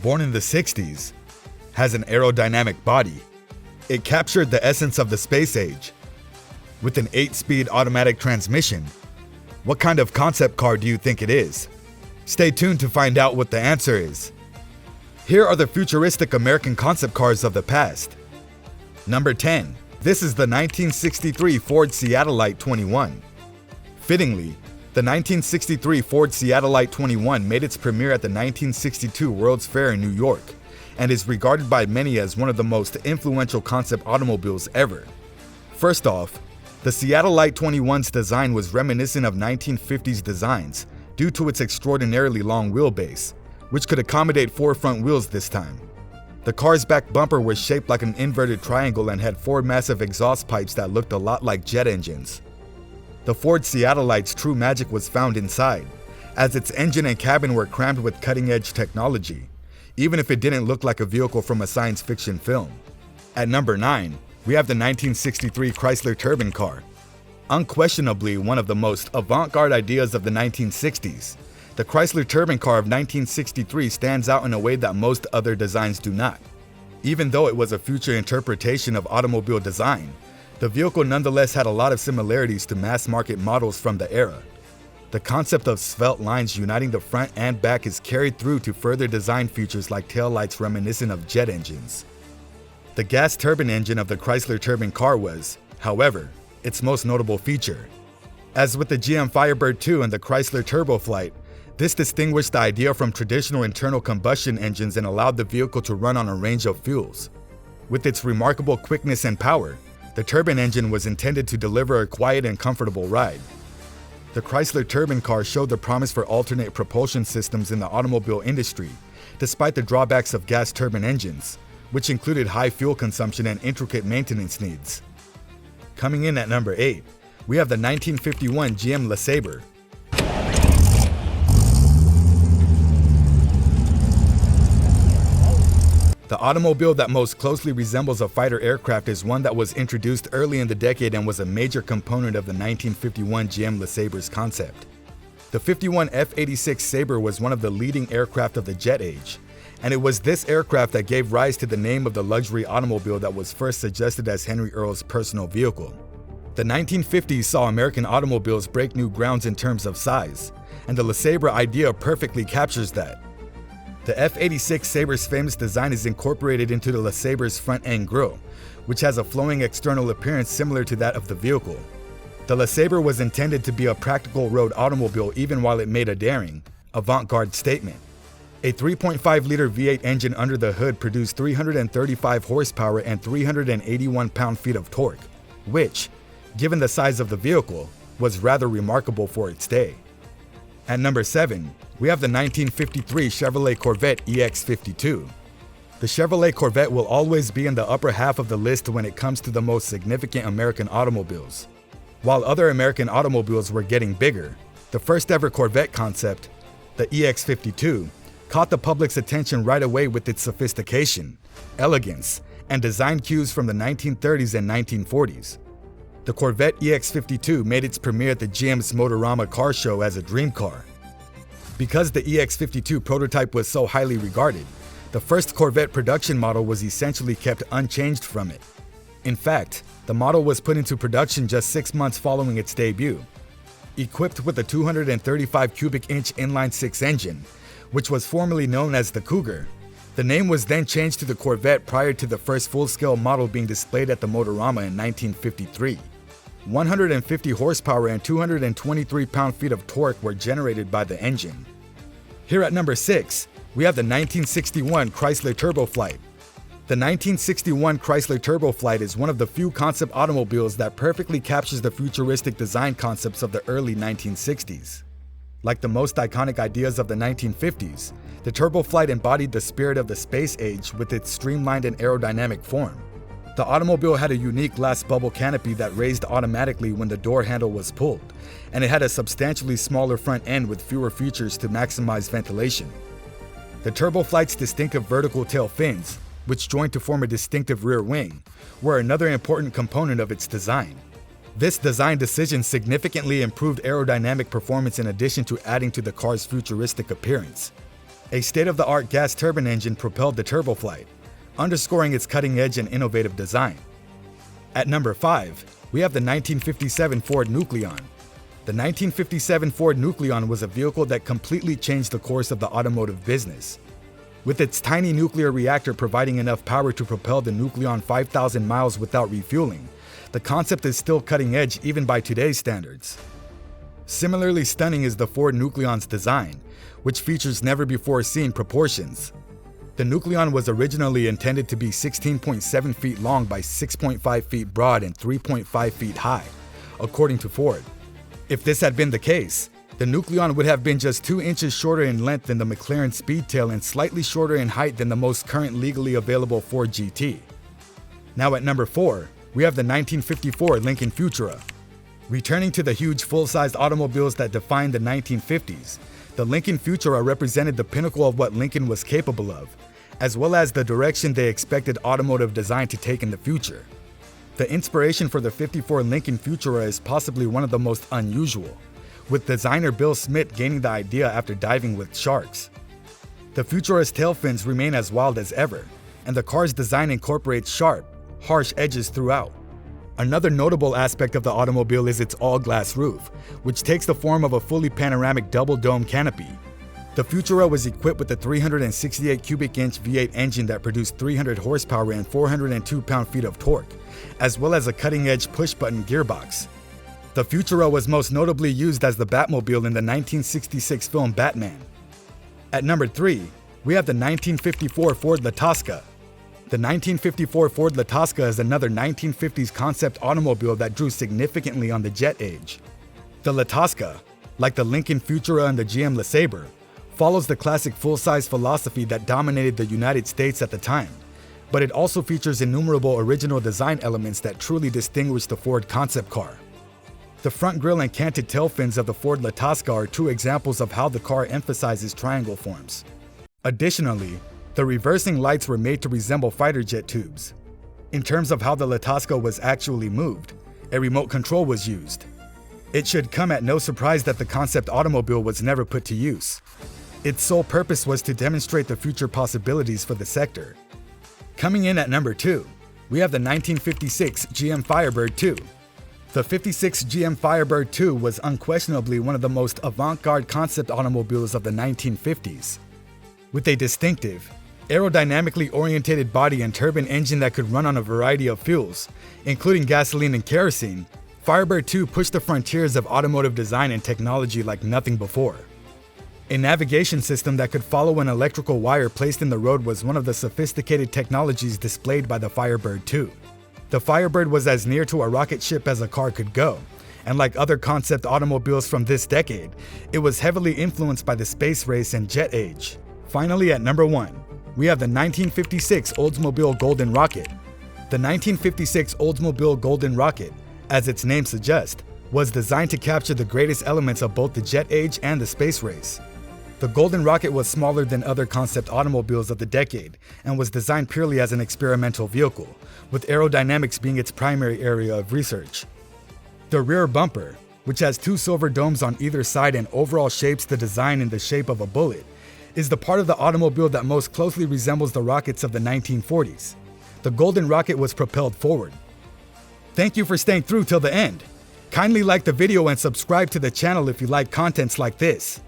born in the 60s, has an aerodynamic body. It captured the essence of the space age. With an 8-speed automatic transmission, what kind of concept car do you think it is? Stay tuned to find out what the answer is. Here are the futuristic American concept cars of the past. Number 10. This is the 1963 Ford Seattle-ite XXI. Fittingly, the 1963 Ford Seattle-ite XXI made its premiere at the 1962 World's Fair in New York and is regarded by many as one of the most influential concept automobiles ever. First off, the Seattle-ite XXI's design was reminiscent of 1950s designs due to its extraordinarily long wheelbase, which could accommodate 4 front wheels this time. The car's back bumper was shaped like an inverted triangle and had 4 massive exhaust pipes that looked a lot like jet engines. The Ford Seattle-ite's true magic was found inside, as its engine and cabin were crammed with cutting-edge technology, even if it didn't look like a vehicle from a science fiction film. At number 9, we have the 1963 Chrysler Turbine car. Unquestionably one of the most avant-garde ideas of the 1960s, the Chrysler Turbine car of 1963 stands out in a way that most other designs do not. Even though it was a future interpretation of automobile design, the vehicle nonetheless had a lot of similarities to mass-market models from the era. The concept of svelte lines uniting the front and back is carried through to further design features like taillights reminiscent of jet engines. The gas turbine engine of the Chrysler Turbine car was, however, its most notable feature. As with the GM Firebird 2 and the Chrysler Turboflight, this distinguished the idea from traditional internal combustion engines and allowed the vehicle to run on a range of fuels. With its remarkable quickness and power, the turbine engine was intended to deliver a quiet and comfortable ride. The Chrysler Turbine car showed the promise for alternate propulsion systems in the automobile industry, despite the drawbacks of gas turbine engines, which included high fuel consumption and intricate maintenance needs. Coming in at number 8, we have the 1951 GM LeSabre. The automobile that most closely resembles a fighter aircraft is one that was introduced early in the decade and was a major component of the 1951 GM LeSabre's concept. The 51 F-86 Sabre was one of the leading aircraft of the jet age, and it was this aircraft that gave rise to the name of the luxury automobile that was first suggested as Henry Earl's personal vehicle. The 1950s saw American automobiles break new grounds in terms of size, and the LeSabre idea perfectly captures that. The F-86 Sabre's famous design is incorporated into the LeSabre's front-end grille, which has a flowing external appearance similar to that of the vehicle. The LeSabre was intended to be a practical road automobile even while it made a daring, avant-garde statement. A 3.5-liter V8 engine under the hood produced 335 horsepower and 381 pound-feet of torque, which, given the size of the vehicle, was rather remarkable for its day. At number 7, we have the 1953 Chevrolet Corvette EX52. The Chevrolet Corvette will always be in the upper half of the list when it comes to the most significant American automobiles. While other American automobiles were getting bigger, the first ever Corvette concept, the EX52, caught the public's attention right away with its sophistication, elegance, and design cues from the 1930s and 1940s. The Corvette EX52 made its premiere at the GM's Motorama car show as a dream car. Because the EX52 prototype was so highly regarded, the first Corvette production model was essentially kept unchanged from it. In fact, the model was put into production just 6 months following its debut. Equipped with a 235 cubic inch inline-6 engine, which was formerly known as the Cougar, the name was then changed to the Corvette prior to the first full-scale model being displayed at the Motorama in 1953. 150 horsepower and 223 pound-feet of torque were generated by the engine. Here at number 6, we have the 1961 Chrysler Turboflight. The 1961 Chrysler Turboflight is one of the few concept automobiles that perfectly captures the futuristic design concepts of the early 1960s. Like the most iconic ideas of the 1950s, the Turboflight embodied the spirit of the space age with its streamlined and aerodynamic form. The automobile had a unique glass bubble canopy that raised automatically when the door handle was pulled, and it had a substantially smaller front end with fewer features to maximize ventilation. The Turboflight's distinctive vertical tail fins, which joined to form a distinctive rear wing, were another important component of its design. This design decision significantly improved aerodynamic performance in addition to adding to the car's futuristic appearance. A state-of-the-art gas turbine engine propelled the turboflight, underscoring its cutting-edge and innovative design. At number 5, we have the 1957 Ford Nucleon. The 1957 Ford Nucleon was a vehicle that completely changed the course of the automotive business. With its tiny nuclear reactor providing enough power to propel the Nucleon 5,000 miles without refueling, the concept is still cutting edge even by today's standards. Similarly stunning is the Ford Nucleon's design, which features never-before-seen proportions. The Nucleon was originally intended to be 16.7 feet long by 6.5 feet broad and 3.5 feet high, according to Ford. If this had been the case, the Nucleon would have been just 2 inches shorter in length than the McLaren Speedtail and slightly shorter in height than the most current legally available Ford GT. Now at number 4, we have the 1954 Lincoln Futura. Returning to the huge full-sized automobiles that defined the 1950s, the Lincoln Futura represented the pinnacle of what Lincoln was capable of, as well as the direction they expected automotive design to take in the future. The inspiration for the '54 Lincoln Futura is possibly one of the most unusual, with designer Bill Smith gaining the idea after diving with sharks. The Futura's tail fins remain as wild as ever, and the car's design incorporates sharp, harsh edges throughout. Another notable aspect of the automobile is its all-glass roof, which takes the form of a fully panoramic double-dome canopy. The Futura was equipped with a 368 cubic inch V8 engine that produced 300 horsepower and 402 pound-feet of torque, as well as a cutting-edge push-button gearbox. The Futura was most notably used as the Batmobile in the 1966 film Batman. At number 3, we have the 1954 Ford LaTosca. The 1954 Ford LaTosca is another 1950s concept automobile that drew significantly on the jet age. The LaTosca, like the Lincoln Futura and the GM LeSabre, follows the classic full-size philosophy that dominated the United States at the time, but it also features innumerable original design elements that truly distinguish the Ford concept car. The front grille and canted tail fins of the Ford LaTosca are 2 examples of how the car emphasizes triangle forms. Additionally, the reversing lights were made to resemble fighter jet tubes. In terms of how the LaTosca was actually moved, a remote control was used. It should come at no surprise that the concept automobile was never put to use. Its sole purpose was to demonstrate the future possibilities for the sector. Coming in at number 2, we have the 1956 GM Firebird II. The '56 GM Firebird II was unquestionably one of the most avant-garde concept automobiles of the 1950s. With a distinctive, aerodynamically oriented body and turbine engine that could run on a variety of fuels, including gasoline and kerosene, Firebird II pushed the frontiers of automotive design and technology like nothing before. A navigation system that could follow an electrical wire placed in the road was one of the sophisticated technologies displayed by the Firebird II. The Firebird was as near to a rocket ship as a car could go, and like other concept automobiles from this decade, it was heavily influenced by the space race and jet age. Finally, at number 1, we have the 1956 Oldsmobile Golden Rocket. The 1956 Oldsmobile Golden Rocket, as its name suggests, was designed to capture the greatest elements of both the jet age and the space race. The Golden Rocket was smaller than other concept automobiles of the decade and was designed purely as an experimental vehicle, with aerodynamics being its primary area of research. The rear bumper, which has 2 silver domes on either side and overall shapes the design in the shape of a bullet, is the part of the automobile that most closely resembles the rockets of the 1940s. The Golden Rocket was propelled forward. Thank you for staying through till the end. Kindly like the video and subscribe to the channel if you like contents like this.